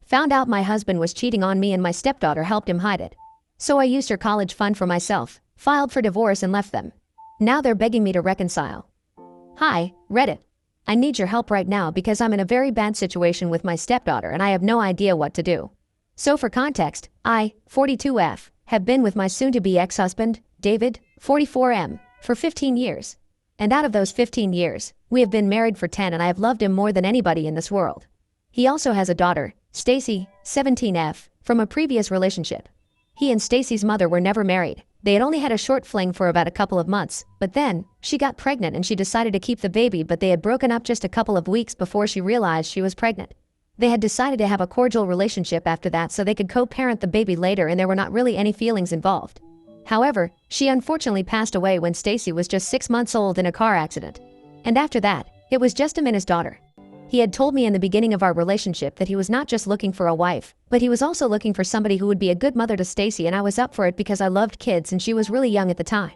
Found out my husband was cheating on me and my stepdaughter helped him hide it. So I used her college fund for myself, filed for divorce and left them. Now they're begging me to reconcile. Hi, Reddit. I need your help right now because I'm in a very bad situation with my stepdaughter and I have no idea what to do. So for context, I, 42F, have been with my soon-to-be ex-husband, David, 44M, for 15 years. And out of those 15 years, we have been married for 10 and I have loved him more than anybody in this world. He also has a daughter, Stacy, 17F, from a previous relationship. He and Stacy's mother were never married. They had only had a short fling for about a couple of months, but then, she got pregnant and she decided to keep the baby, but they had broken up just a couple of weeks before she realized she was pregnant. They had decided to have a cordial relationship after that so they could co-parent the baby later and there were not really any feelings involved. However, she unfortunately passed away when Stacy was just 6 months old in a car accident. And after that, it was just him and his daughter. He had told me in the beginning of our relationship that he was not just looking for a wife, but he was also looking for somebody who would be a good mother to Stacy, and I was up for it because I loved kids and she was really young at the time.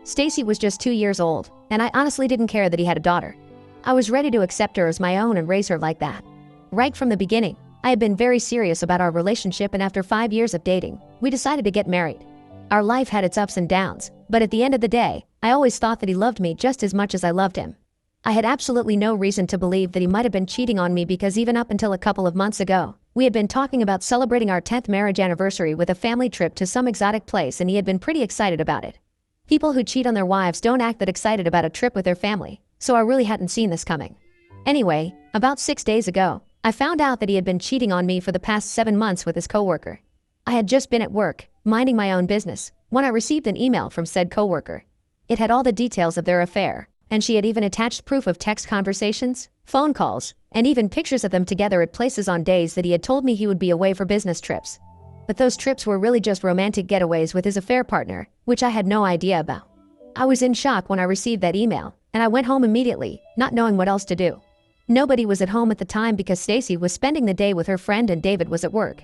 Stacy was just 2 years old, and I honestly didn't care that he had a daughter. I was ready to accept her as my own and raise her like that. Right from the beginning, I had been very serious about our relationship, and after 5 years of dating, we decided to get married. Our life had its ups and downs, but at the end of the day, I always thought that he loved me just as much as I loved him. I had absolutely no reason to believe that he might have been cheating on me because even up until a couple of months ago, we had been talking about celebrating our 10th marriage anniversary with a family trip to some exotic place and he had been pretty excited about it. People who cheat on their wives don't act that excited about a trip with their family, so I really hadn't seen this coming. Anyway, about 6 days ago, I found out that he had been cheating on me for the past 7 months with his coworker. I had just been at work, minding my own business, when I received an email from said coworker. It had all the details of their affair, and she had even attached proof of text conversations, phone calls, and even pictures of them together at places on days that he had told me he would be away for business trips. But those trips were really just romantic getaways with his affair partner, which I had no idea about. I was in shock when I received that email, and I went home immediately, not knowing what else to do. Nobody was at home at the time because Stacy was spending the day with her friend and David was at work.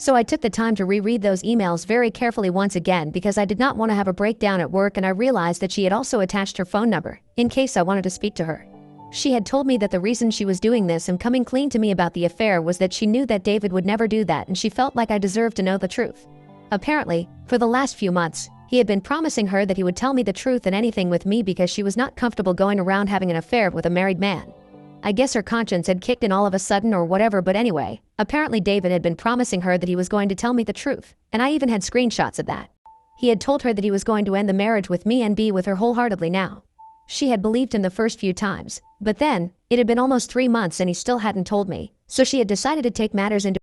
So I took the time to reread those emails very carefully once again because I did not want to have a breakdown at work, and I realized that she had also attached her phone number, in case I wanted to speak to her. She had told me that the reason she was doing this and coming clean to me about the affair was that she knew that David would never do that and she felt like I deserved to know the truth. Apparently, for the last few months, he had been promising her that he would tell me the truth and anything with me because she was not comfortable going around having an affair with a married man. I guess her conscience had kicked in all of a sudden or whatever, but anyway, apparently David had been promising her that he was going to tell me the truth, and I even had screenshots of that. He had told her that he was going to end the marriage with me and be with her wholeheartedly now. She had believed him the first few times, but then, it had been almost 3 months and he still hadn't told me, so she had decided to take matters into